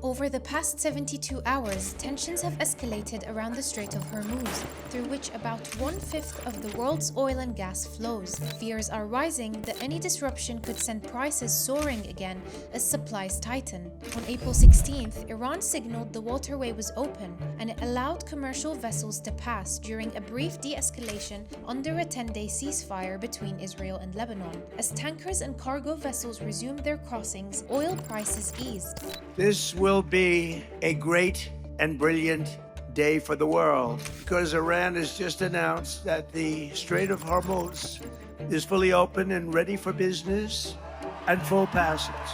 Over the past 72 hours, tensions have escalated around the Strait of Hormuz, through which about 1/5 of the world's oil and gas flows. Fears are rising that any disruption could send prices soaring again as supplies tighten. On April 16th, Iran signaled the waterway was open, and it allowed commercial vessels to pass during a brief de-escalation under a 10-day ceasefire between Israel and Lebanon. As tankers and cargo vessels resumed their crossings, oil prices eased. This will be a great and brilliant day for the world because Iran has just announced that the Strait of Hormuz is fully open and ready for business and full passage.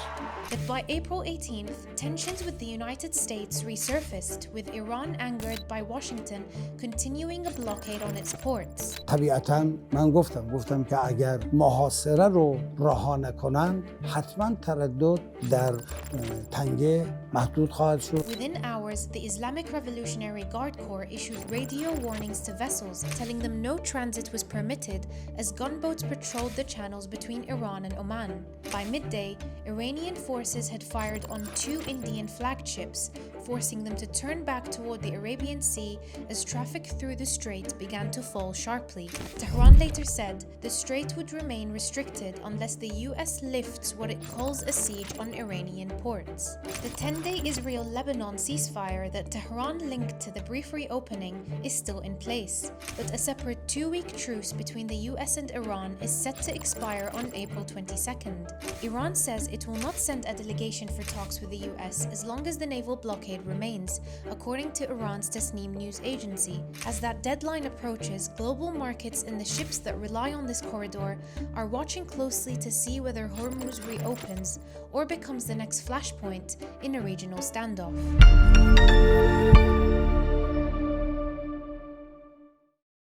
But by April 18th, tensions with the United States resurfaced, with Iran angered by Washington continuing a blockade on its ports. طبیعتاً من گفتم که اگر محاصره رو رها نکنند حتما تردد در تنگه محدود خواهد شد. Within hours, the Islamic Revolutionary Guard Corps issued radio warnings to vessels, telling them no transit was permitted as gunboats patrolled the channels between Iran and Oman. By midday, Iranian forces had fired on 2 Indian flagships, forcing them to turn back toward the Arabian Sea as traffic through the strait began to fall sharply. Tehran later said the strait would remain restricted unless the US lifts what it calls a siege on Iranian ports. The 10-day Israel-Lebanon ceasefire that Tehran linked to the brief reopening is still in place, but a separate 2-week truce between the US and Iran is set to expire on April 22nd. Iran says it will not send a delegation for talks with the US as long as the naval blockade remains, according to Iran's Tasnim news agency. As that deadline approaches, global markets and the ships that rely on this corridor are watching closely to see whether Hormuz reopens or becomes the next flashpoint in a regional standoff.